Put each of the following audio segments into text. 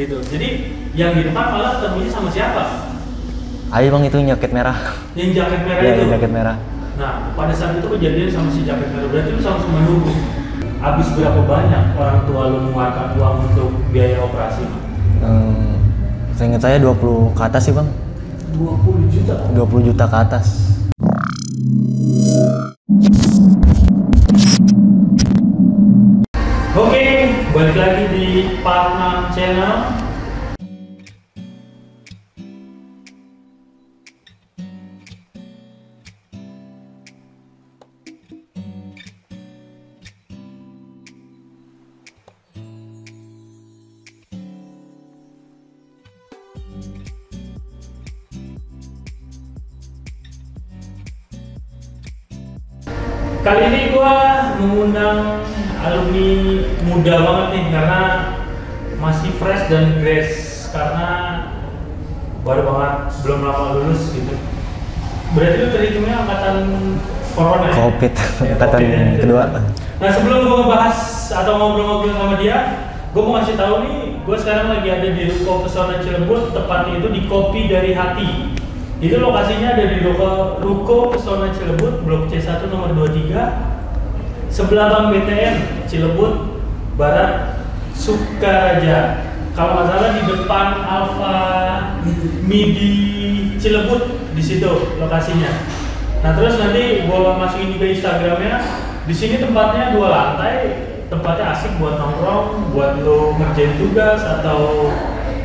gitu. Jadi yang di depan malah ketemunya sama siapa? Ayo bang, itu jaket merah. Yang jaket merah Iya, itu? yang jaket merah. Nah, pada saat itu kejadian sama si jaket merah, berarti lu langsung menunggu. Habis berapa banyak orang tua lu mengeluarkan uang untuk biaya operasi? Seingat saya 20 ke atas sih bang. 20 juta? 20 juta ke atas. Oke, balik lagi di Part 6 Channel. Kali ini gue mengundang alumni muda banget nih karena masih fresh dan grace karena baru banget, belum lama lulus gitu. Berarti lu terhitungnya angkatan corona ya? Covid, Ya, angkatan COVID ya, kedua. Nah sebelum gue ngebahas atau ngobrol-ngobrol sama dia, gue mau ngasih tahu nih, gue sekarang lagi ada di Ruko Pesona Cilebut, tepatnya itu di Kopi Dari Hati. Itu lokasinya ada di Ruko Pesona Cilebut, Blok C1 nomor 23, sebelah Bank BTN, Cilebut Barat, Sukaraja. Kalau nggak salah di depan Alfa Midi Cilebut, di situ lokasinya. Nah terus nanti gua masukin juga Instagramnya. Di sini tempatnya 2 lantai, tempatnya asik buat nongkrong, buat lo ngerjain tugas atau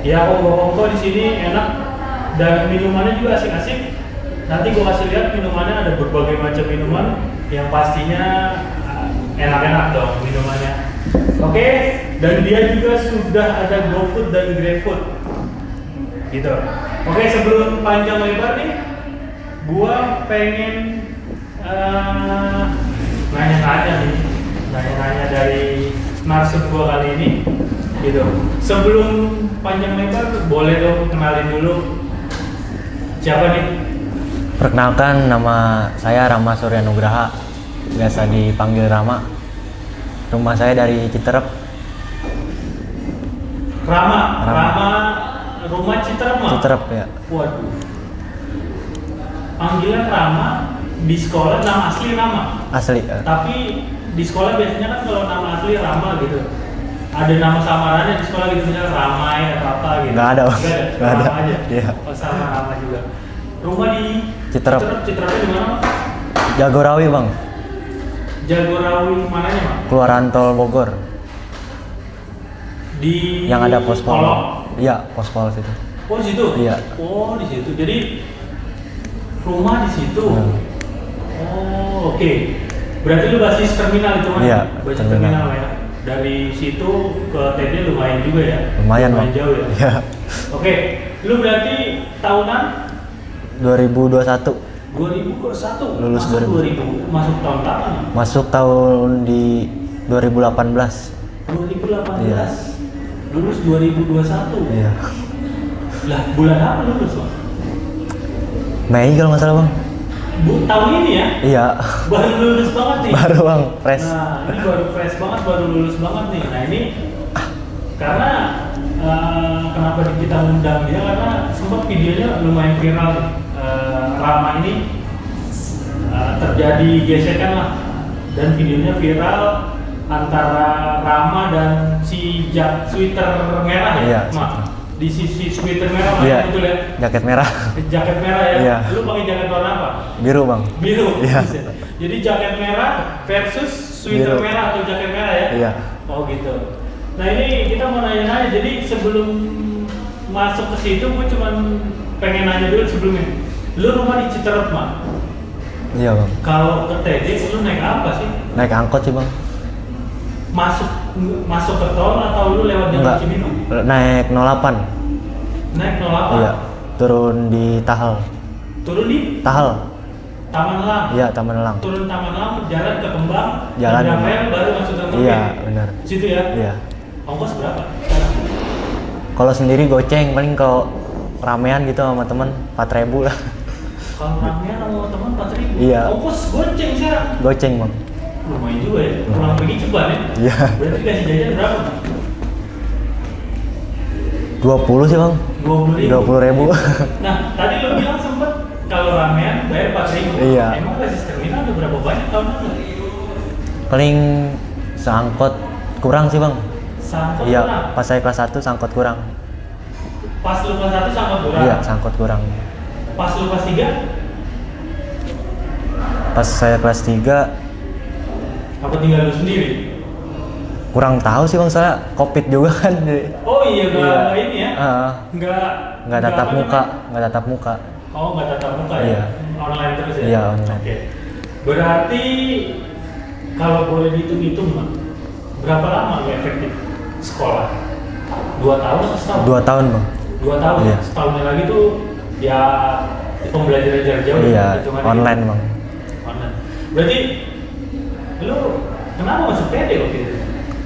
ya ongko-ongko di sini enak. Dan minumannya juga asik-asik. Nanti gue kasih lihat minumannya, ada berbagai macam minuman yang pastinya enak-enak dong minumannya. Oke, dan dia juga sudah ada GoFood dan GrabFood gitu. Oke, sebelum panjang lebar nih, gue pengen nanya-nanya dari narsum gue kali ini gitu. Sebelum panjang lebar, boleh dong kenalin dulu siapa nih? Perkenalkan, nama saya Rama Surya Nugraha, biasa dipanggil Rama. Rumah saya dari Citerep. Rama, rumah Citerep mah? Citerep ya. Waduh. Panggilan Rama di sekolah nama asli Rama. Asli. Tapi di sekolah biasanya kan kalau nama asli Rama gitu. Ada nama samarannya di sekolah gitu, misalnya Ramai atau apa gitu. Nggak ada. Nggak ada. Rama aja. Iya. Oh, sama Rama juga. Rumah di Citerep. Citerepnya di mana, Pak? Jagorawi bang. Jagorawi mananya, Pak? Keluaran tol Bogor. Di Yang ada pos pol. Kolok. Iya, pos pol situ. Oh, di situ? Iya. Oh, di situ. Jadi rumah di situ. Oh, oke. Berarti lu basis terminal itu kan? Iya, Basis terminal. terminal ya. Dari situ ke TD lumayan juga ya? Lumayan bang. Jauh ya? Iya. Oke, lu berarti tahunan? 2021. 2001? Lulus masuk 2000. Masuk tahun kapan? Masuk tahun di 2018. 2018? Iya. Lulus 2021? Iya. Lah, bulan apa lulus, Bang? Mei kalau nggak salah bang. Tahun ini ya? Iya. Baru lulus banget nih? Baru bang, fresh. Nah, ini baru fresh banget, baru lulus banget nih. Nah ini karena kenapa kita undang dia, karena sempat videonya lumayan viral nih. Rama ini terjadi gesekan lah, dan videonya viral antara Rama dan si sweater merah ya? Iya, Mak, di sisi sweater merah Iya. betul ya? Jaket merah. Jaket merah ya? Iya. Lu pakai jaket warna apa? Biru bang. Biru. Iya. Jadi jaket merah versus sweater Biru. merah atau jaket merah ya? Iya. Oh gitu. Nah ini kita mau nanya-nanya. Jadi sebelum masuk ke situ, gue cuman pengen nanya dulu sebelumnya. Lu rumah di Citerep mah? Iya bang. Kalau ke TD lu naik apa sih? Naik angkot sih bang. Masuk ke tol atau lu lewat jalan Enggak. Cibinong? Naik 08. Naik 08? Iya. Turun di Tahal. Turun di Tahal. Taman Elang? Iya, Taman Elang. Turun Taman Elang, jalan ke Kembang, Jalan nabrak Kembang. rel, baru masuk ke Kembang. Iya, benar. Situ ya? Iya. Ongkos berapa sekarang? Kalau sendiri goceng, paling kalau ramean gitu sama temen 4.000 lah. Kalau ramean sama teman 4.000? Iya. Ongkos goceng sekarang? Goceng bang. Lumayan juga ya, pulang pergi ceban ya? Iya. Berarti kasih jajan berapa? 20 sih bang. 20.000. Nah, tadi lo bilang sempet kalau ramean bayar 4.000. Iya. Emang basis terminal udah berapa banyak tahun lalu? Paling seangkot kurang sih bang. Sangkot Iya, kurang? pas saya kelas 1 sangkot kurang. Pas lu kelas 1 sangkot kurang? Iya, sangkot kurang. Pas lu kelas 3? Pas saya kelas 3 Apa tinggal lu sendiri? kurang tahu sih bang, soalnya covid juga kan. Oh iya, Iya. nggak ini ya? Nggak tatap apa muka, namanya? nggak tatap muka. Oh, nggak tatap muka ya? Iya. Online terus ya? Iya, online. Oke. Berarti kalau boleh dihitung-hitung Mak, berapa lama lu efektif sekolah? 2 tahun atau setahun? 2 tahun bang. 2 tahun? Iya. Setahunnya lagi tuh ya pembelajaran jarak jauh. Iya, hitungannya online gitu. bang. Online. Berarti lu kenapa masuk PD waktu itu?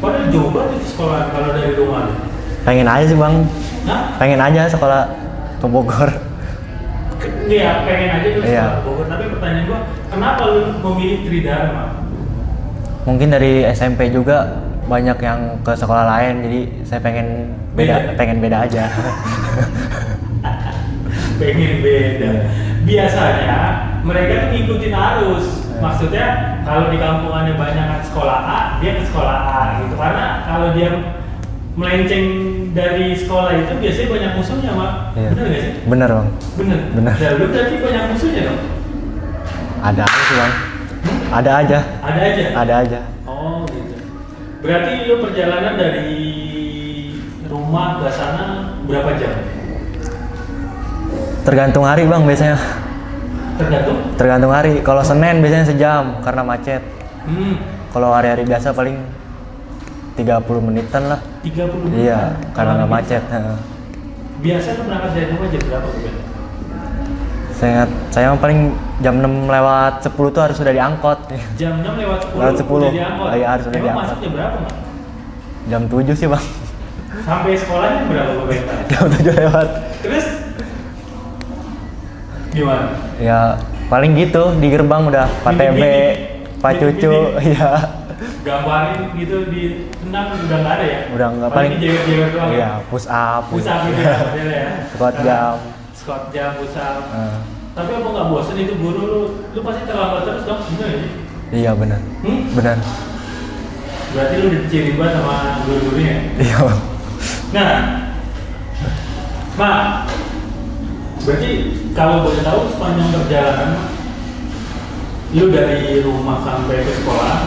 Padahal jauh banget itu sekolah kalau dari rumah lu. Pengen aja sih bang. Hah? Pengen aja sekolah ke Bogor. Iya, pengen aja lu Iya. sekolah ke Bogor. Tapi pertanyaan gua, kenapa lu memilih Tridharma? Mungkin dari SMP juga banyak yang ke sekolah lain, jadi saya pengen Beda. beda aja. Pengen beda. Iya. Biasanya mereka tuh ngikutin arus. Maksudnya kalau di kampungannya banyak sekolah A, dia ke sekolah A gitu. Karena kalau dia melenceng dari sekolah itu biasanya banyak musuhnya, Mak. Iya. Bener gak sih? Bener bang. Bener. Bener. Ya, lu berarti banyak musuhnya dong? Ada aja sih bang. Ada aja. Ada aja? Ada aja. Oh gitu. Berarti lu perjalanan dari rumah ke sana berapa jam? Tergantung hari bang biasanya. Tergantung? Tergantung hari. Kalau Senin biasanya sejam karena macet. Kalau hari-hari biasa paling 30 menitan lah. 30 menit? Iya, karena nggak macet. Biasa lu berangkat dari rumah jam berapa tuh, Ben? Saya paling jam 6 lewat 10 tuh harus sudah diangkot. Jam 6 lewat 10, Lewat 10. udah diangkot? Iya, harus udah Emang diangkot. masuk jam berapa, Mak? Jam 7 sih bang. Sampai sekolahnya berapa, Ben? Jam 7 lewat. Terus? Gimana? Ya paling gitu, di gerbang udah Pak TB, Pak Cucu. Iya. Gambarin gitu di tenang udah nggak ada ya? Udah nggak, paling paling jewer-jewer doang. Iya, push up. Push up gitu ya modelnya ya. Squat jam. Squat jam, push up. Nah, Tapi apa nggak bosen itu guru lu pasti terlambat terus dong, bener ya? iya benar. Benar. Berarti lu diciri banget sama guru-gurunya. Iya bang. Nah, Mak, berarti kalau boleh tahu sepanjang perjalanan, Mak, lu dari rumah sampai ke sekolah,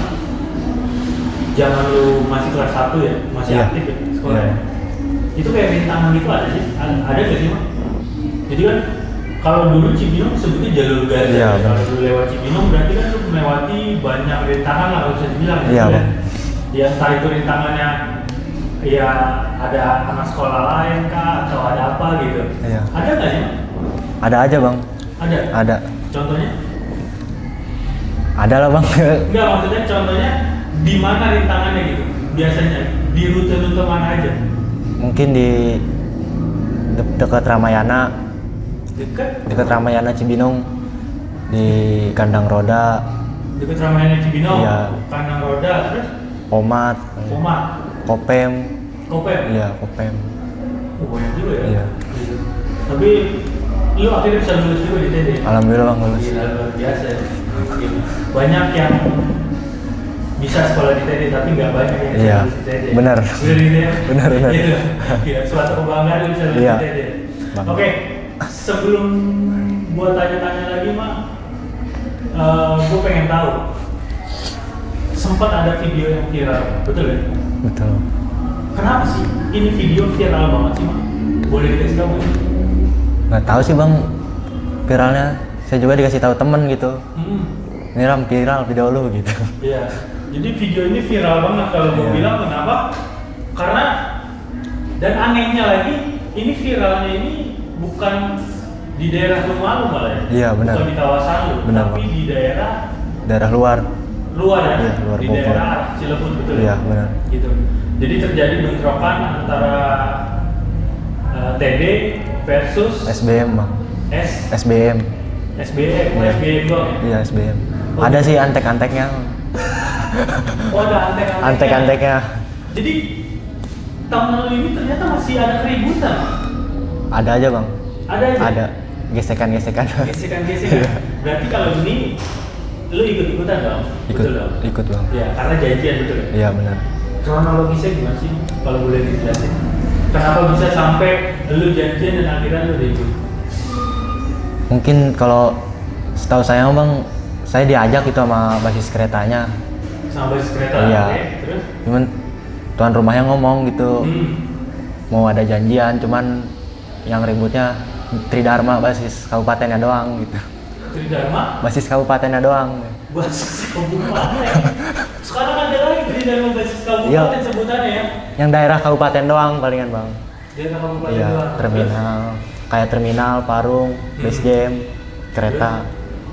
zaman lu masih kelas 1 ya, masih Iya. aktif ya sekolah Iya. ya? Itu kayak rintangan gitu ada sih? Ada nggak sih, Mak? Jadi kan kalau dulu Cibinong sebutnya jalur gaza. Iya, Ya. Kalau benar. lu lewat Cibinong berarti kan lu melewati banyak rintangan lah kalau bisa dibilang. Iya, gitu ya. Bang. Ya entah itu rintangannya ya ada anak sekolah lain kah atau ada apa gitu. Iya. Ada nggak sih, Mak? Ada aja bang. Ada. Ada. Contohnya? Ada lah bang. Enggak, maksudnya contohnya di mana rintangannya gitu? Biasanya di rute-rute mana aja? Mungkin di dekat Ramayana, Dekat Ramayana Cibinong, di kandang roda, dekat Ramayana Cibinong, Iya. kandang roda, terus Pomat, Pomat, Kopem. Kopem. Iya, Kopem. Oh, banyak juga ya. Iya. Gitu. Tapi lu akhirnya bisa lulus juga di TD. Alhamdulillah bang lulus. Gila, luar biasa. Gitu. Banyak yang bisa sekolah di TD tapi nggak banyak yang bisa Iya, lulus di TD. benar. Benar gitu ya? Benar. Iya. Iya, suatu kebanggaan lu bisa lulus Iya. di TD. Bang. Oke, sebelum gua tanya-tanya lagi, Mak, gua pengen tahu. Sempat ada video yang viral, betul ya? Betul. Kenapa sih ini video viral banget sih, Mak? Boleh dikasih tahu nggak? Nggak tahu sih bang, viralnya. Saya juga dikasih tahu temen gitu. Ini Ram, viral video lu gitu. Iya. Jadi video ini viral banget kalau gue Iya. bilang kenapa? Karena dan anehnya lagi, ini viralnya ini bukan di daerah rumah lu malah ya. Iya, benar. Bukan di kawasan lu, Benar, tapi Bang. di daerah Daerah luar. ya. Iya, luar di Bogor. daerah arah Cilegon, betul Iya, ya? benar. Gitu. Jadi terjadi bentrokan antara TD versus SBM bang. S SBM. SBM, Iya. SBM doang ya? Iya SBM. Oh, Ada gitu. sih antek-anteknya. Oh, ada antek-anteknya. Antek-anteknya. Jadi tahun lalu ini ternyata masih ada keributan. Ada aja bang. Ada aja? Ada. Gesekan-gesekan. Gesekan-gesekan. Berarti kalau ini lu ikut-ikutan dong? Ikut, Betul dong? ikut bang. Ya, karena janjian betul ya? Iya benar. Kronologisnya gimana sih? Kalau boleh dijelasin. Kenapa bisa sampai lu janjian dan akhirnya lu udah ikut? Mungkin kalau setahu saya bang, saya diajak itu sama basis keretanya. Sama basis kereta? Iya. Oke, terus? Cuman tuan rumahnya ngomong gitu, mau ada janjian, cuman yang ributnya Tridharma basis kabupatennya doang gitu. Tridharma? Basis kabupatennya doang. Basis kabupaten? Sekarang ada lagi Tridharma basis kabupaten Iya. sebutannya ya? Yang daerah kabupaten doang palingan bang. Daerah kabupaten Iya, doang. terminal, kayak terminal, Parung, base game, kereta.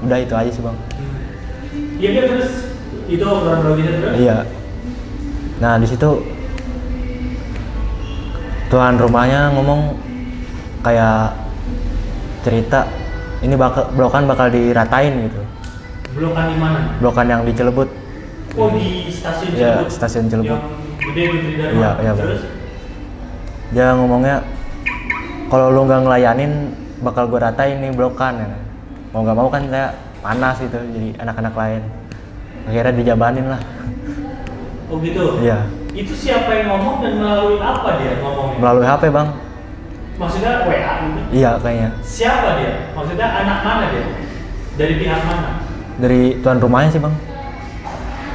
Udah itu aja sih bang. Iya dia terus itu kronologisnya terus? Iya. Nah di situ tuan rumahnya ngomong kayak cerita ini blokan bakal diratain gitu. Blokan di mana? Blokan yang di Cilebut. Oh di stasiun Iya, Cilebut? stasiun Cilebut. Yang gede di Tridharma? Iya, iya, Bang. Terus? Dia ngomongnya kalau lu nggak ngelayanin bakal gue ratain nih blokan ya. Mau nggak mau kan saya panas gitu jadi anak-anak lain. Akhirnya dijabanin lah. Oh gitu? Iya. Itu siapa yang ngomong dan melalui apa dia ngomongnya? Melalui HP bang. Maksudnya WA gitu? Iya kayaknya. Siapa dia? Maksudnya anak mana dia? Dari pihak mana? Dari tuan rumahnya sih bang.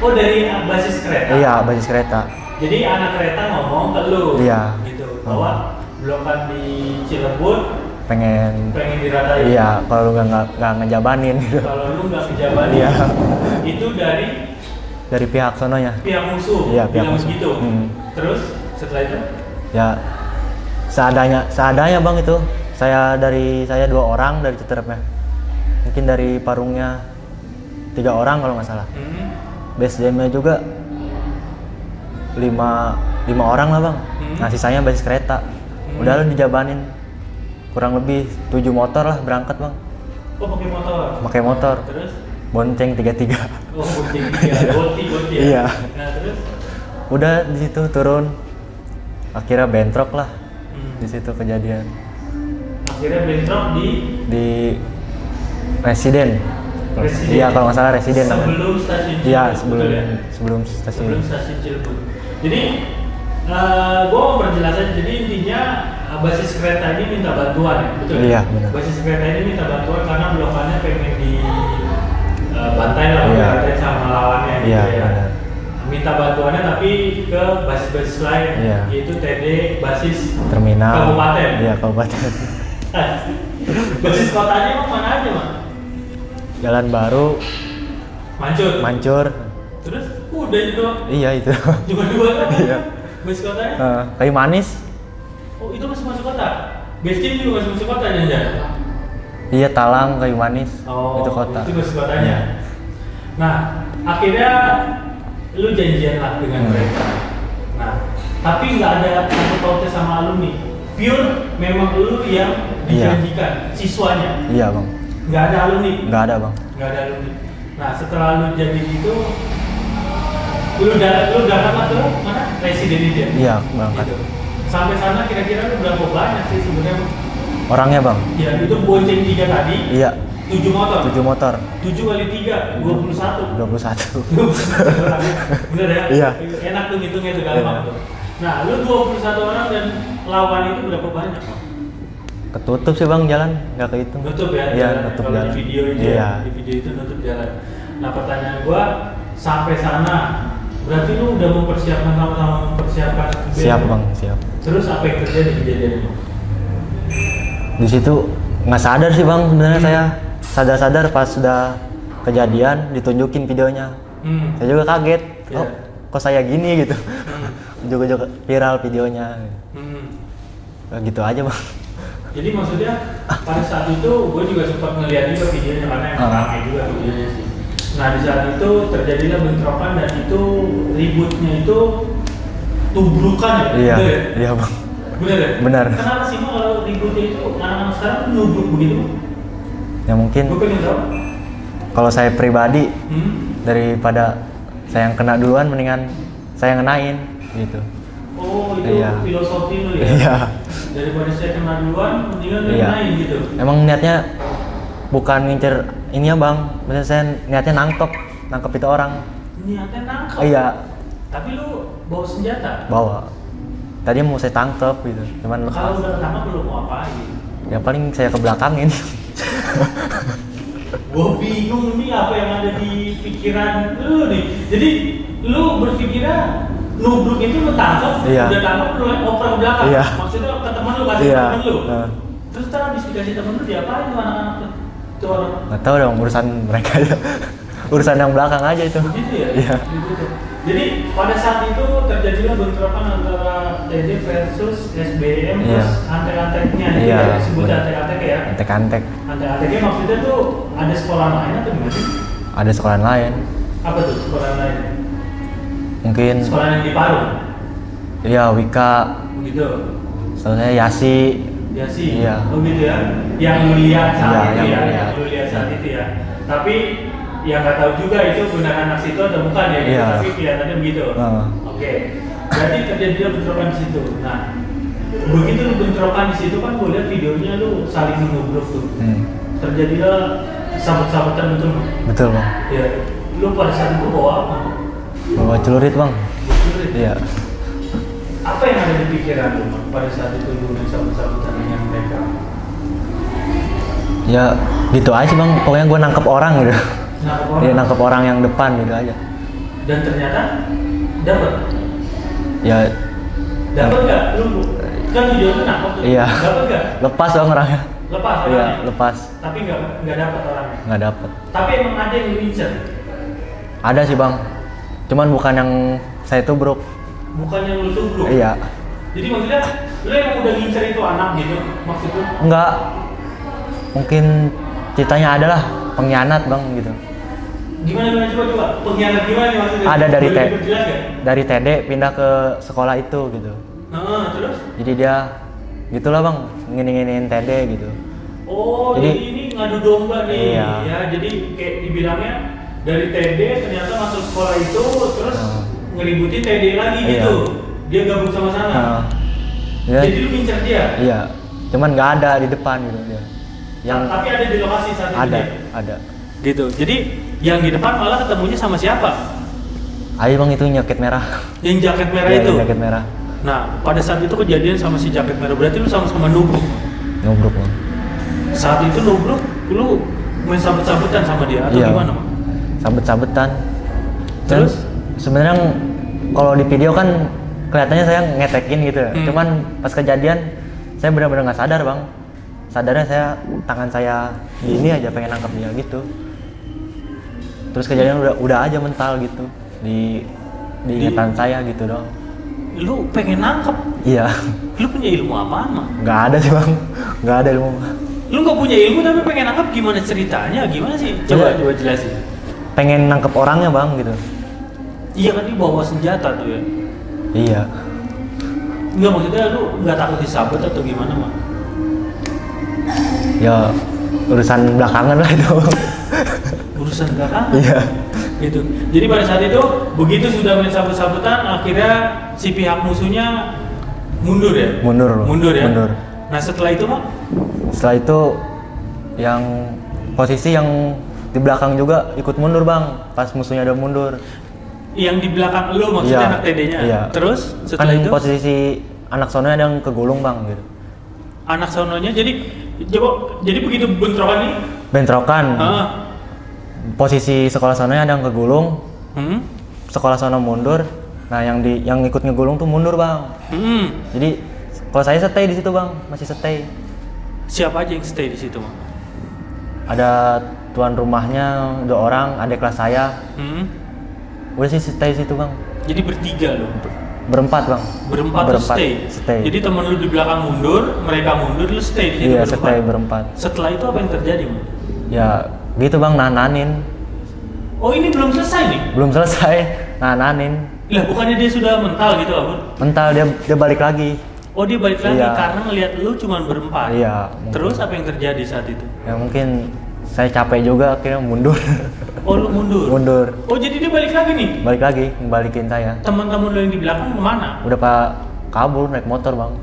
Oh dari basis kereta? Iya basis kereta. Jadi anak kereta ngomong ke lu? Iya. Gitu, bahwa blokan di Cilebut pengen diratain? Iya, kalau lu nggak ngejabanin gitu. Kalau lu nggak kejabanin? Iya. Itu dari Pihak sononya. pihak musuh? Iya, pihak bilang musuh. begitu? Terus setelah itu? Ya seadanya bang itu. Saya 2 orang dari Citerepnya. Mungkin dari Parungnya 3 orang kalau nggak salah. Base jamnya juga 5 orang lah bang. Nah sisanya basis kereta. Udah lu dijabanin kurang lebih 7 motor lah berangkat bang. Oh pakai motor? Pakai motor. Terus? Bonceng 33. Oh bonceng 3, goti ya? Iya. Nah terus? Udah di situ turun. Akhirnya bentrok lah. Di situ kejadian. Akhirnya bentrok di Residen. Iya kalau nggak salah Residen. Sebelum stasiun Cilebut? Iya betul ya? sebelum stasiun. Sebelum stasiun Cilebut. Jadi gue mau perjelas aja. Jadi intinya basis kereta ini minta bantuan ya, betul? Iya benar. Basis kereta ini minta bantuan karena blokannya pengen di bantai lah, Iya. bantai sama lawannya gitu Iya ya. benar. Minta bantuannya tapi ke basis-basis lain, Iya. yaitu TD basis Terminal. kabupaten. Iya kabupaten. Basis kotanya emang mana aja, Mak? Jalan Baru, Mancur. Terus udah itu doang. Iya itu. Cuma 2 kan? Iya. Basis kotanya? Kayu Manis. Oh itu masih masuk kota? Base camp juga masih masuk kota Janjan? Iya Talang, Kayu Manis. Oh, itu kota. itu basis kotanya. Nah, akhirnya lu janjian lah dengan mereka. Nah, tapi nggak ada satu pautnya sama alumni. Pure memang lu yang dijanjikan, siswanya. Iya bang. Nggak ada alumni. Nggak ada bang. Nggak ada alumni. Nah, setelah lu jadi gitu, lu berangkat ke mana? Residen itu ya? Iya berangkat. Gitu. Sampai sana kira-kira lu berapa banyak sih sebenarnya? Orangnya bang. Ya, itu bonceng 3 tadi. Iya. 7 motor. 7 motor. 7 kali 3, 21. 21. Bener ya? Iya. Enak tuh ngitungnya tuh gampang tuh. Nah, lu 21 orang dan lawan itu berapa banyak? Ketutup sih bang jalan, nggak kehitung. Nutup ya? Iya jalan. nutup Kalau jalan. di video itu Iya. ya, di video itu nutup jalan. Nah, pertanyaan gua sampai sana berarti lu udah mempersiapkan sama-sama mempersiapkan Siap band? bang, siap. Terus apa yang terjadi kejadian itu? Di situ nggak sadar sih bang sebenarnya saya. Sadar-sadar pas sudah kejadian ditunjukin videonya. Saya juga kaget. Iya. Oh, kok saya gini gitu. Juga viral videonya. Gitu aja bang. Jadi maksudnya pada saat itu gue juga sempat ngeliat juga videonya karena emang ramai juga videonya sih. Nah di saat itu terjadilah bentrokan dan itu ributnya itu tubrukan ya? Iya, Bener ya? iya bang. Bener ya? Benar. Kenapa sih Mak kalau ributnya itu anak-anak sekarang nubruk begitu? Ya mungkin Gue pengen tahu. kalau saya pribadi daripada saya yang kena duluan mendingan saya ngenain gitu. Oh itu Iya. filosofi lu ya? Iya. Daripada saya kena duluan, mendingan lu Iya. main gitu. Emang niatnya bukan ngincer ini ya bang, maksudnya saya niatnya nangkep itu orang. Niatnya nangkep. Iya, Tapi lu bawa senjata. bawa. Tadi mau saya tangkep gitu, cuman Kalau lepas. udah ketangkap lu mau apain? Ya paling saya ke belakangin. Gue bingung nih apa yang ada di pikiran lu nih. Jadi lu berpikirnya nubruk itu lu tangkap, Iya. udah tangkap lu oper ke belakang. Iya. Maksudnya ke teman lu kasih Iya. temen lu. Nah. Terus ntar habis dikasih temen lu diapain tuh anak-anak tuh? Tuh orang. Nggak tahu dong urusan mereka aja. Urusan yang belakang aja itu. Begitu ya? Iya. Begitu. Jadi pada saat itu terjadilah bentrokan antara TD versus SBM Iya. terus antek-anteknya. Itu Iya, ya, disebut bener. antek-antek ya. Antek-antek. Antek-anteknya maksudnya tuh ada sekolah lain atau gimana sih? Ada sekolah lain. Apa tuh sekolah lain? Mungkin Sekolah yang di Parung? ya Wika, Begitu? soalnya Yasi. Ya sih, Iya. oh gitu ya. Yang lu lihat saat itu Iya, yang ya, lu yang lihat. lu lihat saat itu ya. Tapi yang nggak tahu juga itu benar anak situ atau bukan ya, gitu. Iya. Tapi kelihatannya begitu. Oke, berarti terjadilah bentrokan di situ. Nah, begitu lu bentrokan di situ kan gue lihat videonya lu saling menubruk tuh. Terjadilah sabut-sabutan betul. Betul bang. Ya, lu pada saat itu bawa apa? Bawa celurit bang. Celurit. Iya. Apa yang ada di pikiran lu Mak, pada saat itu lu sabut-sabutan dengan mereka? Ya gitu aja bang. Pokoknya gue nangkep orang gitu. Nangkep orang? Dia nangkep orang yang depan gitu aja. Dan ternyata dapat. Ya Dapat nggak? Lu kan video itu nangkep tuh. Iya. Dapat nggak? lepas bang orangnya. Lepas Iya orangnya. lepas. Tapi nggak dapat orangnya. Nggak dapet. Tapi emang ada yang lu incer. Ada sih bang. Cuman bukan yang saya tubruk. Bukan yang lu tubruk. Iya. Jadi maksudnya lu emang udah ngincer itu anak gitu maksudnya? Enggak. Mungkin ceritanya adalah pengkhianat bang gitu. Gimana coba pengkhianat gimana nih maksudnya? Ada dari Boleh diperjelas nggak? dari TD pindah ke sekolah itu gitu. Terus? Jadi dia gitulah bang, ngini-nginiin TD gitu. Oh, jadi ini ngadu domba nih. Iya. Ya, jadi kayak dibilangnya dari TD ternyata masuk sekolah itu terus ngeributin TD lagi Iya. gitu. Dia gabung sama sana. Ya, Jadi lu ngincer dia. iya. Cuman nggak ada di depan gitu dia. Yang Tapi ada di lokasi saat itu. ada, dia? ada. Gitu. Jadi yang di depan malah ketemunya sama siapa? Ayo bang itu jaket merah. Yang jaket merah Iya, itu. yang jaket merah. Nah, pada saat itu kejadian sama si jaket merah. Berarti lu sama-sama nubruk. Nubruk bang. Saat itu nubruk, lu main sabut-sabutan sama dia atau Iya. gimana, Mak? Sabet-sabetan. Terus? Sebenarnya kalau di video kan kelihatannya saya ngetekin gitu. Cuman pas kejadian saya benar-benar nggak sadar bang. Sadarnya saya tangan saya gini aja pengen nangkep dia gitu. Terus kejadian udah aja mental gitu di ingatan saya gitu dong. Lu pengen nangkep. Iya. Lu punya ilmu apaan, Mak? Nggak ada sih bang. Nggak ada ilmu. Lu nggak punya ilmu tapi pengen nangkep, gimana ceritanya? Gimana sih? Coba jelasin. Pengen nangkep orangnya bang gitu. Iya kan dia bawa senjata tuh ya. Iya. Enggak, maksudnya lu nggak takut disabet atau gimana, Mak? Ya urusan belakangan lah itu. Urusan belakangan. Iya. Gitu. Jadi pada saat itu begitu sudah main sabut-sabutan, akhirnya si pihak musuhnya mundur ya? Mundur. Mundur ya? Mundur. Nah setelah itu, Mak? Setelah itu yang posisi yang di belakang juga ikut mundur bang. Pas musuhnya udah mundur. Yang di belakang lu maksudnya Iya, anak TD-nya? iya. Terus setelah Kan itu? posisi anak sono ada yang kegulung bang gitu. Anak sononya jadi begitu bentrokan nih? Bentrokan. Ah. Posisi sekolah sononya ada yang kegulung. Hmm? Sekolah sono mundur. Nah yang ikut ngegulung tuh mundur bang. Hmm. Jadi kalau saya stay di situ bang, masih stay. Siapa aja yang stay di situ, Mak? Ada tuan rumahnya 2 orang, adik kelas saya. Udah sih stay di situ bang. Jadi bertiga loh. Berempat bang. Berempat tuh stay. Jadi temen lu di belakang mundur, mereka mundur, lu stay di situ Iya, berempat. stay berempat. Setelah itu apa yang terjadi, Mak? Ya gitu bang, nahan-nahanin. Oh, ini belum selesai nih? Belum selesai, nahan-nahanin. Lah, bukannya dia sudah mental gitu, Abun? Mental dia balik lagi. Oh, dia balik lagi Iya. karena ngelihat lu cuma berempat. Iya. Terus apa yang terjadi saat itu? Ya mungkin saya capek juga akhirnya mundur. Oh lu mundur? Mundur. Oh jadi dia balik lagi nih? Balik lagi, ngebalikin saya. Teman-teman lu yang di belakang kemana? Udah pak kabur naik motor bang.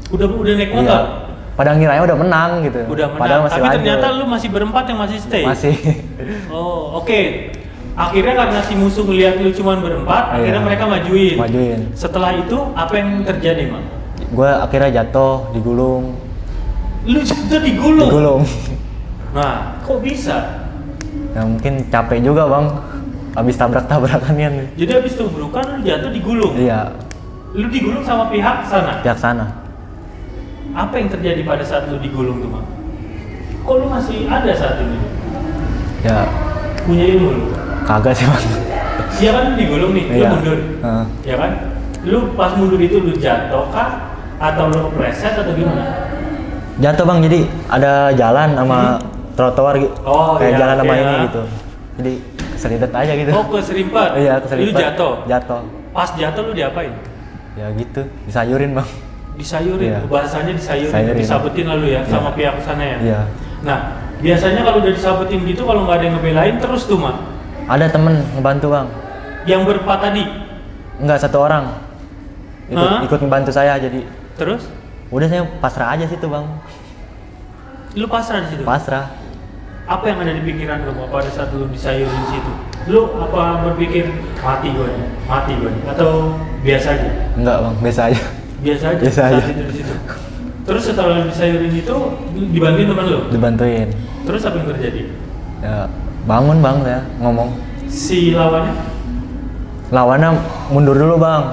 Udah naik motor? Iya. Padahal ngiranya udah menang gitu. Udah menang, Padahal masih tapi lanjut. ternyata lu masih berempat yang masih stay? Masih. Oh oke. Akhirnya karena si musuh ngeliat lu cuman berempat, Iya. akhirnya mereka majuin. Majuin. Setelah itu apa yang terjadi, Mak? Gue akhirnya jatuh, digulung. Lu jatuh digulung? Digulung. Nah, kok bisa? Ya mungkin capek juga bang. Abis tabrak-tabrakan kan. Jadi habis tubrukan lu jatuh digulung? Iya. Lu digulung sama pihak sana? Pihak sana. Apa yang terjadi pada saat lu digulung tuh, Mak? Kok lu masih ada saat ini? Ya Punya ilmu lu? kagak sih bang. Iya kan lu digulung nih, lu Iya. mundur. Ya kan? Lu pas mundur itu lu jatuh kah? Atau lu kepleset atau gimana? Jatuh bang, jadi ada jalan sama trotoar gitu. Oh, kayak iya, jalan sama iya. ini gitu. Jadi keseridet aja gitu. Oh, keserimpet? Iya, keseridet. Lu jatuh? Jatuh. Pas jatuh lu diapain? Ya gitu, disayurin bang. Disayurin, Iya. bahasanya disayurin, Sayurin. disabetin lalu ya, Iya. sama pihak sana ya? Iya. Nah, biasanya kalau udah disabetin gitu, kalau nggak ada yang ngebelain terus tuh, Mak? Ada temen ngebantu bang. Yang berempat tadi? Enggak, satu orang. Ikut ngebantu saya, jadi Terus? udah saya pasrah aja situ bang. Lu pasrah di situ? Pasrah. Apa yang ada di pikiran lu Mak, pada saat lu disayurin di situ? Lu apa berpikir, mati gue nih, atau biasa aja? Enggak bang, biasa aja. Biasa aja Biasa saat aja. itu di situ. Terus setelah lu disayurin itu, dibantuin teman lu? Dibantuin. Terus apa yang terjadi? Ya bangun bang, ya ngomong. Si lawannya? Lawannya mundur dulu bang.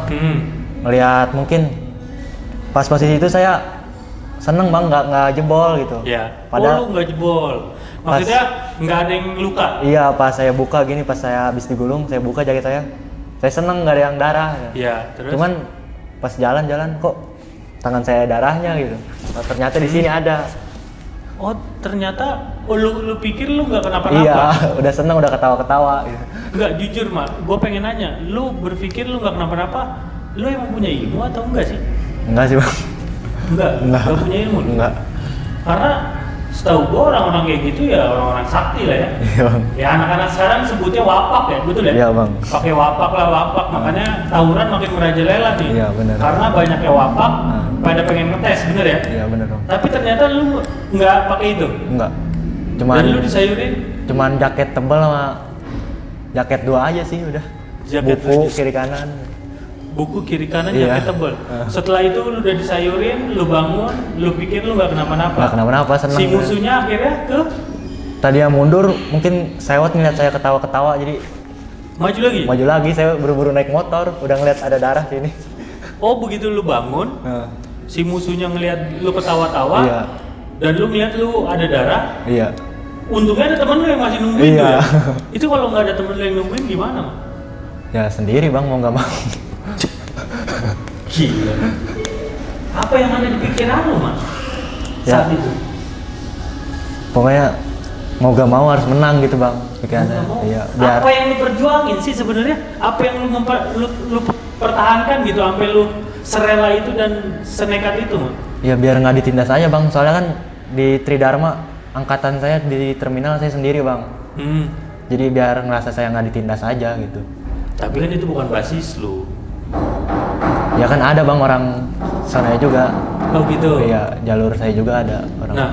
Melihat mungkin pas posisi itu saya seneng bang, nggak jebol gitu. Ya. Padahal lu nggak jebol. Maksudnya nggak ada yang luka? iya, pas saya buka gini, pas saya habis digulung, saya buka jaket saya seneng nggak ada yang darah. Ya. Terus? Cuman pas jalan-jalan kok tangan saya darahnya gitu. Oh, ternyata di sini ada. Oh ternyata, lu pikir lu nggak kenapa-napa? Iya, udah seneng, udah ketawa-ketawa. Gitu. Nggak, jujur Mak, gue pengen nanya, lu berpikir lu nggak kenapa-napa, lu emang punya ilmu atau enggak sih? Enggak sih bang. Enggak punya ilmu? Enggak. Karena setahu gue orang-orang kayak gitu ya orang-orang sakti lah ya. Iya bang. Ya anak-anak sekarang sebutnya wapak ya, betul ya? Iya bang. Pakai wapak lah, wapak. Makanya tawuran makin merajalela nih. Iya, bener. Karena banyaknya wapak, pada pengen ngetes, bener ya? Iya bener bang. Tapi ternyata lu nggak pakai itu. Enggak. Dan lu disayurin? Cuman jaket tebal sama jaket dua aja sih udah. Jaket Buku aja. kiri kanan. Buku kiri kanan Iya. jaket tebal. Setelah itu lu udah disayurin, lu bangun, lu pikir lu nggak kenapa-napa. Nggak kenapa-napa, seneng. Si musuhnya akhirnya ke Tadi yang mundur, mungkin sewot ngeliat saya ketawa-ketawa, jadi maju lagi. maju lagi. Saya buru-buru naik motor, udah ngeliat ada darah sini. Oh begitu lu bangun, si musuhnya ngelihat lu ketawa-tawa, Iya. dan lu ngeliat lu ada darah. Iya. Untungnya ada temen lu yang masih nungguin Iya. tuh ya. Itu kalau nggak ada temen lu yang nungguin gimana, Mak? Ya sendiri bang, mau nggak mau. Gila. Apa yang ada di pikiran lu, Mak? Ya. Saat itu. Pokoknya mau gak mau harus menang gitu bang pikirannya. Nggak mau. Iya. Biar Apa yang lu perjuangin sih sebenarnya? Apa yang lu pertahankan gitu sampai lu serela itu dan senekat itu, Mak? ya biar nggak ditindas aja bang. Soalnya kan di Tridharma angkatan saya di terminal saya sendiri bang. Jadi biar ngerasa saya nggak ditindas aja gitu. Tapi kan itu bukan basis lu. Ya kan ada bang orang sana juga. Oh gitu. Iya, jalur saya juga ada orang Nah,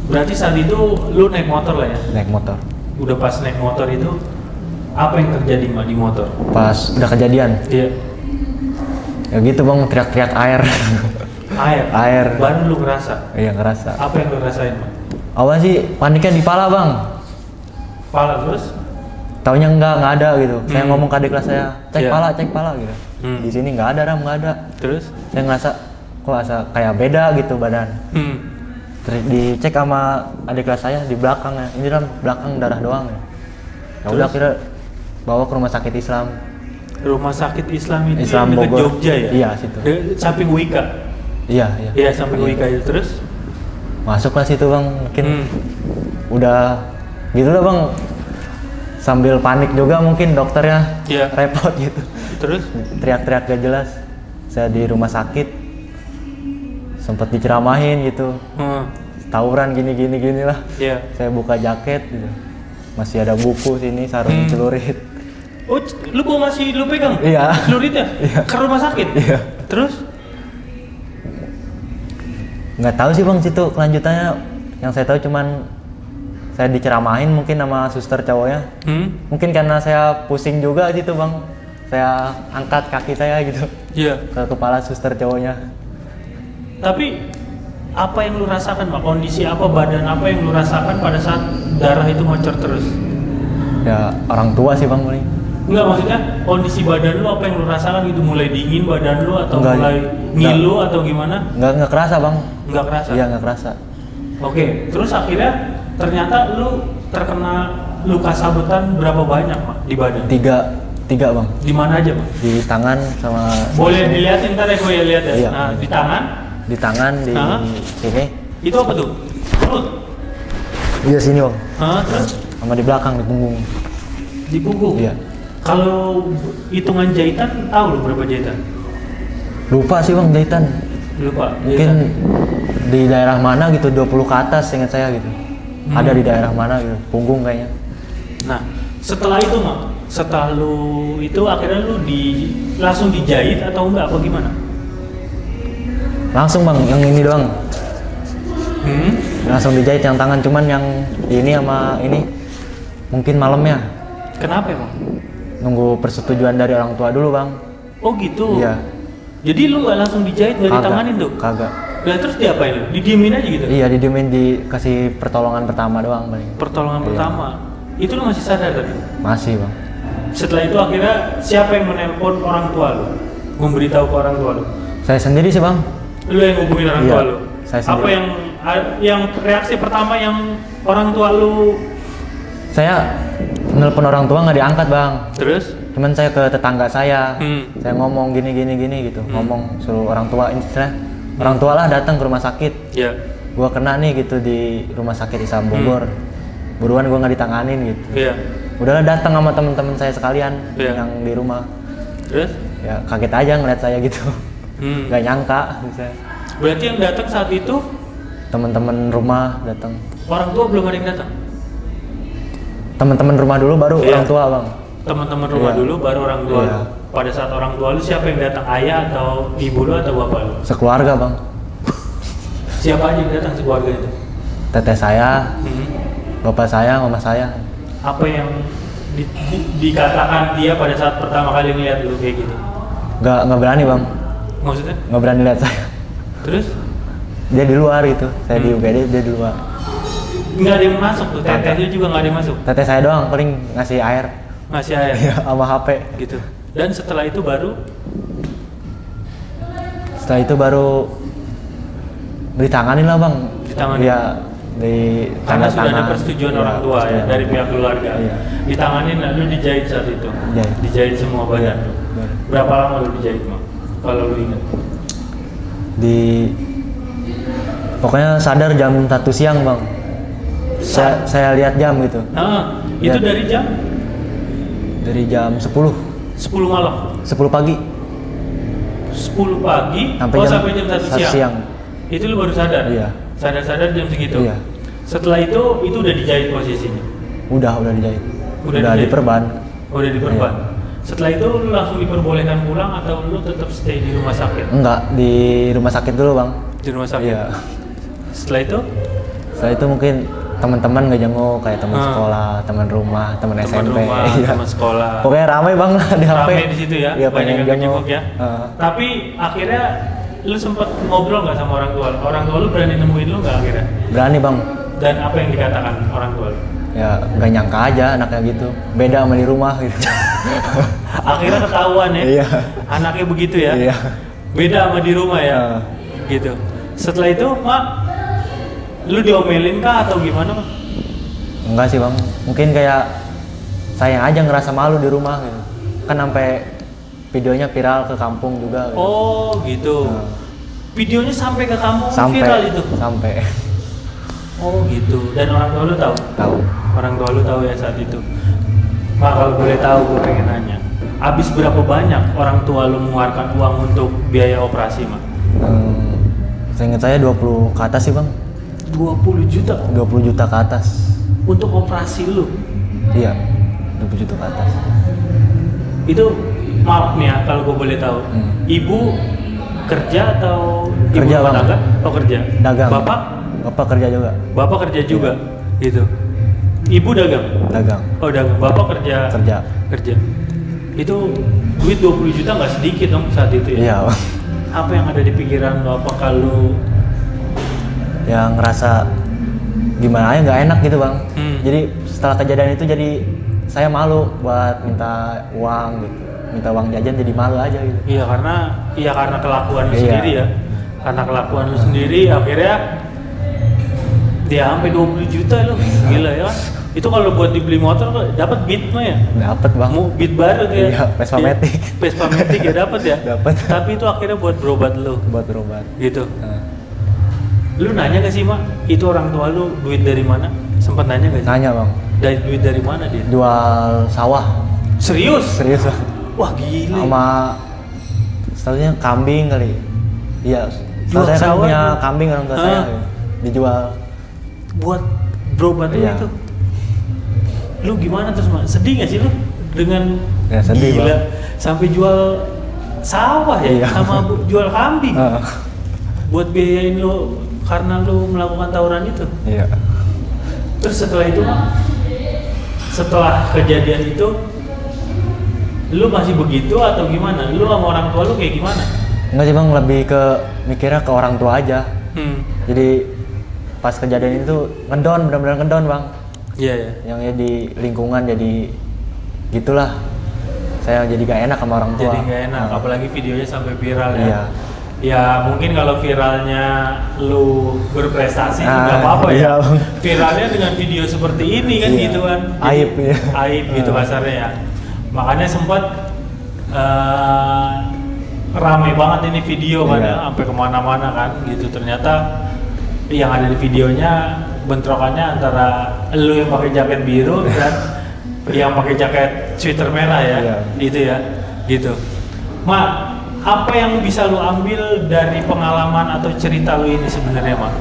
berarti saat itu lu naik motor lah ya? naik motor. Udah pas naik motor itu, apa yang terjadi Mak di motor? Pas udah kejadian, Iya. ya gitu bang, teriak-teriak air. Air. Baru lu ngerasa? Iya ngerasa. Apa yang lu rasain, Mak? Awal sih paniknya di pala bang. Pala terus? Taunya nggak ada gitu. Saya ngomong ke adik kelas saya, cek Iya. pala gitu. Di sini nggak ada Ram, nggak ada. Terus? Saya ngerasa kok asa kayak beda gitu badan. Terus dicek sama adik kelas saya di belakangnya, ini Ram belakang darah doang ya. Ya udah Terus? akhirnya bawa ke rumah sakit Islam. Rumah sakit Islam itu Islam yang dekat Bogor. Jogja ya? Iya, situ. Samping Wika? Iya. Iya, samping Wika itu. Terus? Masuklah situ bang, mungkin udah gitu lah bang. Sambil panik juga mungkin dokternya, Iya. repot gitu. Terus? Teriak-teriak gak jelas. Saya di rumah sakit, sempet diceramahin gitu. tawuran gini lah. Iya. Saya buka jaket gitu. Masih ada buku sini, sarung celurit. Oh, lu masih lu pegang? Iya. Celuritnya? Iya. Ke rumah sakit? Iya. Terus? Nggak tahu sih bang situ kelanjutannya. Yang saya tahu cuman saya diceramahin mungkin sama suster cowoknya. Mungkin karena saya pusing juga gitu bang. Saya angkat kaki saya gitu. Iya. Ke kepala suster cowoknya. Tapi apa yang lu rasakan, Pak? Kondisi apa, badan apa yang lu rasakan pada saat darah itu ngocor terus? Ya orang tua sih bang paling. Enggak, maksudnya kondisi badan lu apa yang lu rasakan gitu? Mulai dingin badan lu atau Enggak, mulai ngilu atau gimana? Nggak kerasa bang. Nggak kerasa? Iya nggak kerasa. Oke, terus akhirnya ternyata lu terkena luka sabetan berapa banyak, Pak, di badan? Tiga bang. Di mana aja, Pak? Di tangan sama. Boleh dilihatin, ntar ya gue ya lihat ya. Iya. Nah, di tangan? Di tangan di sini. Itu apa tuh? Perut? Iya sini bang. Terus? Sama di belakang di punggung. Di punggung? Iya. Kalau hitungan jahitan, tahu lu berapa jahitan? Lupa sih bang jahitan. Lupa. Mungkin di daerah mana gitu 20 ke atas ingat saya gitu. Ada di daerah mana gitu, punggung kayaknya. Nah, setelah itu Mak, setelah lu itu akhirnya lu langsung dijahit atau enggak apa gimana? Langsung bang, yang ini doang. Langsung dijahit yang tangan, cuman yang ini sama ini mungkin malamnya. Kenapa Bang? Nunggu persetujuan dari orang tua dulu bang. Oh gitu? Iya. Jadi lu nggak langsung dijahit, nggak ditanganin tuh? Kagak. Nah, terus diapain lu? Didiemin aja gitu? Iya didiemin, dikasih pertolongan pertama doang paling. Pertolongan pertama? Itu lu masih sadar tadi? Masih bang. Setelah itu akhirnya siapa yang menelpon orang tua lu? Memberitahu ke orang tua lu? Saya sendiri sih bang. Lu yang hubungin orang tua lu? Saya sendiri. Apa yang reaksi pertama yang orang tua lu? Saya nelpon orang tua nggak diangkat bang. Terus? Cuman saya ke tetangga saya ngomong gini gitu, ngomong suruh orang tua istilah orang tua lah datang ke rumah sakit. Iya. Gua kena nih gitu di rumah sakit Islam Bogor. Buruan gua nggak ditanganin gitu. Iya. Udahlah datang sama teman-teman saya sekalian yang di rumah. Terus? Ya kaget aja ngeliat saya gitu. Nggak nyangka bisa. Berarti yang datang saat itu teman-teman rumah datang. Orang tua belum ada yang datang. Teman-teman rumah dulu baru orang tua bang. Teman-teman rumah dulu baru orang tua. Pada saat orang tua lu siapa yang datang? Ayah atau ibu lu atau bapak lu? Sekeluarga bang. Siapa aja yang datang sekeluarga itu? Teteh saya, bapak saya, mama saya. Apa yang dikatakan dia pada saat pertama kali ngeliat lu kayak gitu? Nggak berani bang. Maksudnya? Nggak berani lihat saya. Terus? Dia di luar gitu. Saya di UGD, dia di luar. Nggak ada yang masuk tuh, teteh lu juga nggak ada yang masuk? Teteh saya doang paling ngasih air. Ngasih air? Iya, sama HP. Gitu. Dan setelah itu baru ditanganin lah bang. Ditanganin? Iya, karena sudah ada persetujuan orang tua ya, dari pihak keluarga. Iya. Ditanganin lalu dijahit saat itu? Dijahit semua badan lu? Berapa lama lu dijahit Mak? Kalau lu ingat? Pokoknya sadar jam 1 siang bang. Saya lihat jam gitu. Itu dari jam? Dari jam 10 malam? 10 pagi 10 pagi? Sampai jam 1 siang? Itu lu baru sadar? Iya. Sadar jam segitu? Iya. Setelah itu udah dijahit posisinya? Udah dijahit. Udah diperban. Udah diperban? Iya. Setelah itu lu langsung diperbolehkan pulang atau lu tetap stay di rumah sakit? Enggak, di rumah sakit dulu bang. Di rumah sakit? Iya. Setelah itu mungkin teman-teman nggak jenguk kayak teman sekolah, teman rumah, teman SMP, teman sekolah. Pokoknya ramai bang lah di HP. Ramai di situ ya, iya, banyak yang jenguk ya. Tapi akhirnya lu sempet ngobrol nggak sama orang tua? Orang tua lu berani nemuin lu nggak akhirnya? Berani bang. Dan apa yang dikatakan orang tua lu? Ya nggak nyangka aja anaknya gitu, beda sama di rumah gitu. Akhirnya ketahuan ya, iya. Anaknya begitu ya. Iya. Beda sama di rumah ya, gitu. Setelah itu Mak, lu diomelin kah atau gimana Mak? Enggak sih bang, mungkin kayak saya aja ngerasa malu di rumah gitu. Kan sampai videonya viral ke kampung juga gitu. Oh gitu. Videonya sampai ke kampung viral itu? Sampai. Oh gitu. Dan orang tua lu tahu? Tahu. Orang tua lu tahu ya saat itu. Mak, kalau boleh tahu gue pengen nanya, habis berapa banyak orang tua lu mengeluarkan uang untuk biaya operasi Mak? Seingat saya 20 ke atas sih bang. 20 juta 20 juta ke atas. untuk operasi lu. Iya, 20 juta ke atas. Itu maaf nih ya kalau gue boleh tahu. Ibu kerja atau ibu Kerja, rumah Bang. tangga? Oh kerja. Dagang. Bapak kerja juga. Bapak kerja juga. Gitu. Ibu dagang. Dagang. Oh dagang. Bapak kerja. Kerja. Itu duit 20 juta nggak sedikit dong saat itu ya? Iya. Apa yang ada di pikiran lo? Apakah lo Yang ngerasa gimana aja nggak enak gitu bang. Jadi setelah kejadian itu jadi saya malu buat minta uang gitu, minta uang jajan jadi malu aja gitu. Iya karena kelakuan lu Iya. sendiri ya. Karena kelakuan lu sendiri akhirnya dia sampai 20 juta lo. Gila ya kan? Itu kalau buat dibeli motor dapat Beat mah ya? Dapat bang. Mau Beat baru tuh ya? Iya, Vespa Matic. Vespa Matic ya dapat ya? Dapat. Tapi itu akhirnya buat berobat lo. Buat berobat. Gitu. Lu nanya gak sih mak? Itu orang tua lu duit dari mana? Sempat nanya gak sih? Nanya bang. Duit dari mana dia? Jual sawah. Serius? Serius bang. Wah gila. Sama setahunya kambing kali. Iya. Jual Saya kan sawah punya tuh. kambing orang tua saya. Dijual. Buat berobat lu Iya. itu. Lu gimana terus mak? Sedih gak sih lu dengan Ya, sedih, gila Bang. sampai jual sawah ya? Iya. Sama jual kambing buat biayain lu karena lu melakukan tawuran itu. Iya. Terus setelah itu mak, setelah kejadian itu lu masih begitu atau gimana? Lu sama orang tua lu kayak gimana? Enggak sih bang, lebih ke mikirnya ke orang tua aja. Jadi pas kejadian itu ngedon, benar-benar ngedon bang. Iya ya. Yang ya di lingkungan jadi gitulah. Saya jadi gak enak sama orang tua. Jadi nggak enak, apalagi videonya sampai viral ya. Iya. Ya mungkin kalau viralnya lu berprestasi nggak apa-apa ya. Iya, Bang. Viralnya dengan video seperti ini kan Iya. gitu kan. Jadi, Aib ya. Aib gitu kasarnya ya. Makanya sempat ramai banget ini video kan Iya. ya, sampai kemana-mana kan gitu. Ternyata yang ada di videonya bentrokannya antara lu yang pakai jaket biru dan yang pakai jaket sweater merah ya. Iya. Itu ya. Gitu. Mak, apa yang bisa lu ambil dari pengalaman atau cerita lu ini sebenarnya, Mak?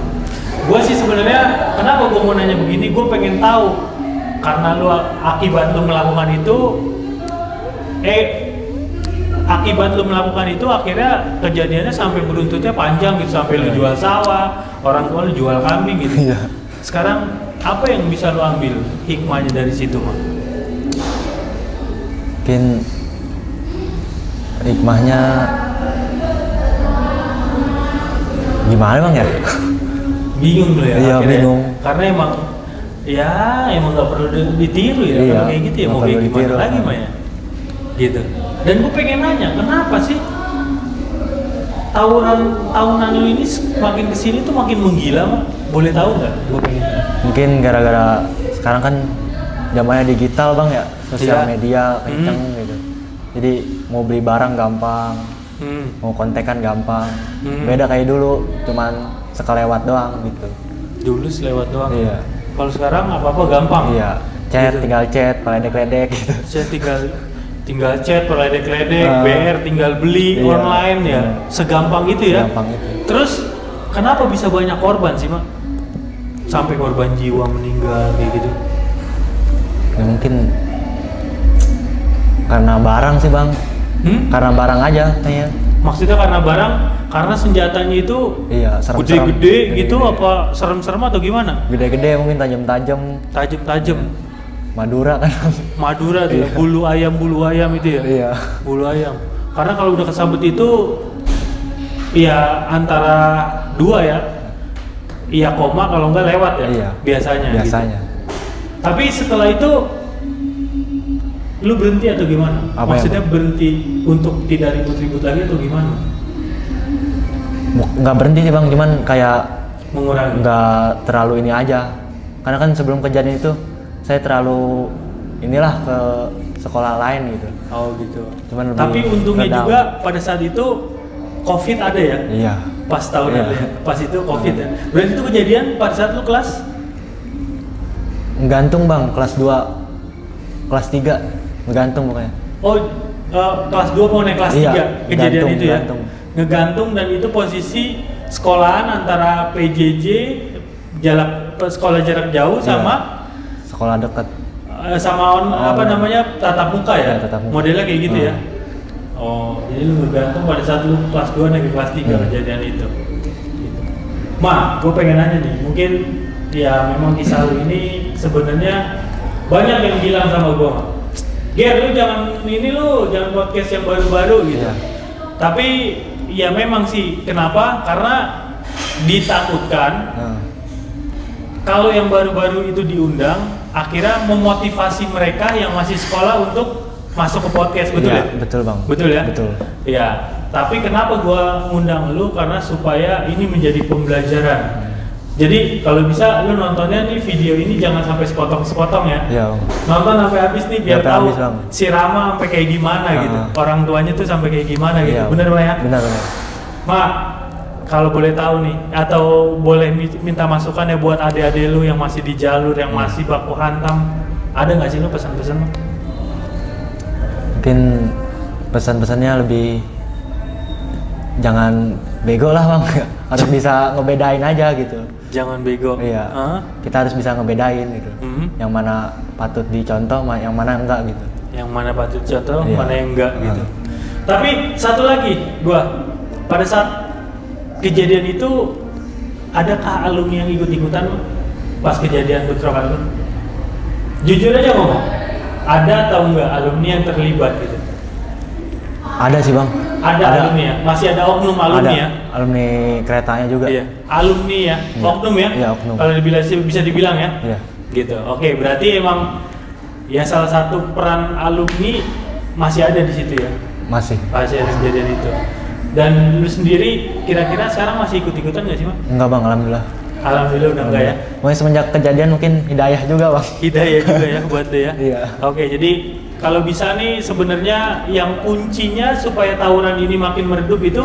Gue sih sebenarnya kenapa gue mau nanya begini, gue pengen tahu karena lu akibat lu melakukan itu akhirnya kejadiannya sampai beruntutnya panjang gitu, sampai lu jual sawah, orang tua lu jual kambing gitu. Iya. Sekarang apa yang bisa lu ambil hikmahnya dari situ, Mak? Mungkin hikmahnya gimana bang ya? Bingung lu ya Iya, akhirnya. bingung. Karena emang nggak perlu ditiru ya. Iya, Kalau kayak gitu ya nggak mau kayak perlu gimana ditiru. lagi Mah ya. Gitu. Dan gue pengen nanya, kenapa sih tahunan lu ini makin kesini tuh makin menggila, Mah? Boleh tahu nggak? Gue pengen nanya. Mungkin gara-gara sekarang kan zamannya digital bang ya, sosial Iya. media kenceng gitu. Jadi mau beli barang gampang, mau kontekan gampang. Beda kayak dulu, cuman sekelewat doang gitu. Dulu selewat doang. Iya. Kalau sekarang apa-apa gampang. Iya. Chat, Gitu. tinggal chat, peledek-ledek gitu. Saya tinggal chat, peledek-ledek, Ah. BR tinggal beli Iya. online ya. Segampang itu ya. Gampang itu. Terus kenapa bisa banyak korban sih, Mak? Sampai korban jiwa meninggal kayak gitu. Ya mungkin karena barang sih bang. Karena barang aja kayaknya. Maksudnya karena barang, karena senjatanya itu Iya, serem-serem. gede-gede gitu, Gede-gede. apa serem-serem atau gimana? Gede-gede mungkin tajam-tajam. Tajam-tajam. Madura kan. Madura tuh ya, Iya. bulu ayam itu ya. Iya. Bulu ayam. Karena kalau udah kesabet itu ya antara dua ya. Iya koma kalau nggak lewat ya. Iya. Biasanya. Biasanya. Gitu. Tapi setelah itu lu berhenti atau gimana? Apa ya, Maksudnya berhenti untuk tidak ribut-ribut lagi atau gimana? Nggak berhenti sih bang, cuman kayak Mengurangi. nggak terlalu ini aja. Karena kan sebelum kejadian itu saya terlalu inilah ke sekolah lain gitu. Oh gitu. Cuman lebih Tapi untungnya redam. juga pada saat itu COVID ada ya. Iya. Pas tahun Iya. itu ya. Pas itu COVID ya. Berarti itu kejadian pada saat lu kelas Gantung bang, kelas 2, kelas 3, gantung pokoknya. kelas 2 mau naik kelas Iya, 3 kejadian gantung, itu ya. gantung. Ngegantung dan itu posisi sekolahan antara PJJ sekolah jarak jauh sama sekolah dekat. Sama tatap muka ya? Tatap muka. Modelnya kayak gitu ya? Oh, jadi lu bergantung pada saat lu kelas 2 naik ke kelas 3 kejadian itu. Gitu. Ma, gue pengen nanya nih, mungkin ya memang kisah lu ini sebenarnya banyak yang bilang sama gue, Ger, lu jangan podcast yang baru-baru gitu. Iya. Tapi ya memang sih, kenapa? Karena ditakutkan kalau yang baru-baru itu diundang, akhirnya memotivasi mereka yang masih sekolah untuk masuk ke podcast, betul ya? Betul bang. Betul ya? Betul. Ya, tapi kenapa gua ngundang lu? Karena supaya ini menjadi pembelajaran. Jadi kalau bisa lu nontonnya nih video ini jangan sampai sepotong-sepotong ya. Iya bang. Nonton sampai habis nih biar Sampai tahu habis, Bang. si Rama sampai kayak gimana gitu. Orang tuanya tuh sampai kayak gimana gitu. Iya, Bener Bang ya? Benar. Mak, kalau boleh tahu nih, atau boleh minta masukan ya buat adik-adik lu yang masih di jalur, yang masih baku hantam, ada nggak sih lu pesan-pesan? Mungkin pesan-pesannya lebih jangan bego lah bang, harus bisa ngebedain aja gitu. Jangan bego. Iya. Kita harus bisa ngebedain gitu. Yang mana patut dicontoh, yang mana enggak gitu. Yang mana patut contoh, Iya. mana yang enggak gitu. Tapi satu lagi, gua pada saat kejadian itu, adakah alumni yang ikut-ikutan pas kejadian bentrokan lu? Jujur aja ngomong, ada atau enggak alumni yang terlibat gitu? Ada sih bang. Ada alumni ya? Masih ada oknum alumni ya? Alumni keretanya juga. Iya, alumni ya? Iya. Oknum ya? Iya, oknum. Kalau bisa dibilang ya? Iya. Gitu, oke, berarti emang ya salah satu peran alumni masih ada di situ ya? Masih. Masih ada kejadian itu. Dan lu sendiri kira-kira sekarang masih ikut-ikutan nggak sih Mak? Enggak bang, alhamdulillah. Alhamdulillah udah enggak ya? Mungkin semenjak kejadian mungkin hidayah juga bang. Hidayah juga ya buat lu ya? Iya. Oke, jadi kalau bisa nih sebenarnya yang kuncinya supaya tawuran ini makin meredup itu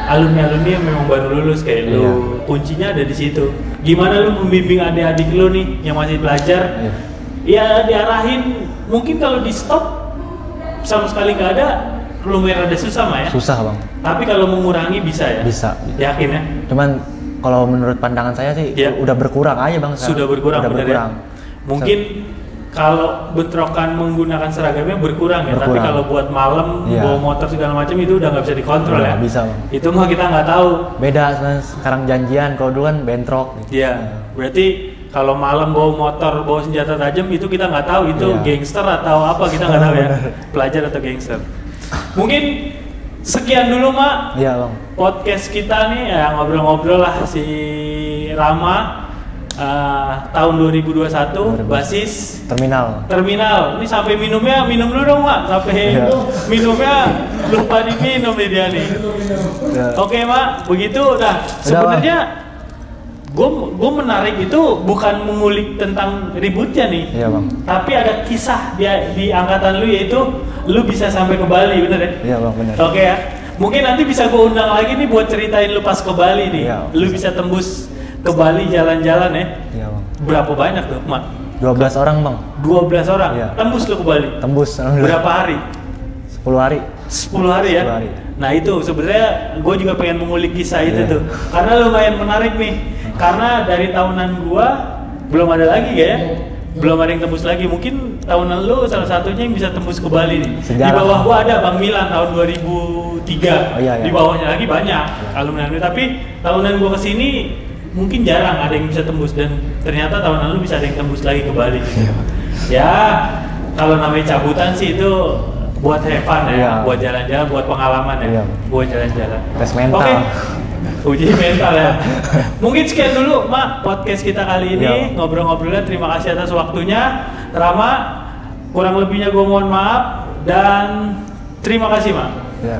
alumni-alumni yang memang baru lulus kayak lu. Iya. Kuncinya ada di situ. Gimana lu membimbing adik-adik lu nih yang masih belajar? Iya. Ya diarahin, mungkin kalau di stop sama sekali nggak ada, lumayan ada susah mah ya? Susah bang. Tapi kalau mengurangi bisa ya? Bisa. Yakin ya? Cuman kalau menurut pandangan saya sih Iya. udah berkurang aja bang. Sekarang. Sudah berkurang, Udah bener berkurang. ya? Mungkin kalau bentrokan menggunakan seragamnya berkurang ya, tapi Berkurang. kalau buat malam, Iya. bawa motor segala macam itu udah nggak bisa dikontrol ya? Nggak bisa, Bang. Itu mah kita nggak tahu. Beda sekarang janjian, kalau dulu kan bentrok. Gitu. Iya, berarti kalau malam bawa motor, bawa senjata tajam itu kita nggak tahu itu Iya. gangster atau apa, kita nggak tahu ya, pelajar atau gangster. Mungkin sekian dulu Mak Iya bang. podcast kita nih ya, ngobrol-ngobrol lah si Rama tahun 2021 basis terminal. Ini sampai minum dulu dong Mak, sampai Iya. minumnya lupa diminum nih dia nih. Ya. Oke Mak, begitu udah. Sebenarnya gue menarik itu bukan mengulik tentang ributnya nih, Iya bang. tapi ada kisah di angkatan lu, yaitu lu bisa sampai ke Bali, bener ya? Iya bang, benar. Oke ya, mungkin nanti bisa gue undang lagi nih buat ceritain lu pas ke Bali nih. Iya, Lu bisa tembus ke Bali jalan-jalan ya. Iya bang. Berapa banyak tuh Mak? 12 orang bang. 12 orang? Iya. Tembus lu ke Bali? Tembus. Alhamdulillah. Berapa hari? 10 hari. 10 hari ya? 10 hari. Nah itu sebenarnya gue juga pengen mengulik kisah itu Iya. tuh, karena lumayan menarik nih. Karena dari tahunan gue belum ada lagi ya, belum ada yang tembus lagi. Mungkin tahunan lu salah satunya yang bisa tembus ke Bali nih. Sejarah. Di bawah gue ada Bang Milan tahun 2003. Oh, iya, iya. Di bawahnya lagi banyak alumni. Tapi tahunan gue kesini mungkin jarang ada yang bisa tembus, dan ternyata tahunan lu bisa ada yang tembus lagi ke Bali. Ya kalau namanya cabutan sih itu buat have fun ya, Iya. buat jalan-jalan, buat pengalaman ya, Iya. buat jalan-jalan. Tes mental. Oke, uji mental ya. Mungkin sekian dulu Mak podcast kita kali ini, Iya. ngobrol-ngobrolnya. Terima kasih atas waktunya, Rama. Kurang lebihnya gue mohon maaf, dan terima kasih Mak. Ya.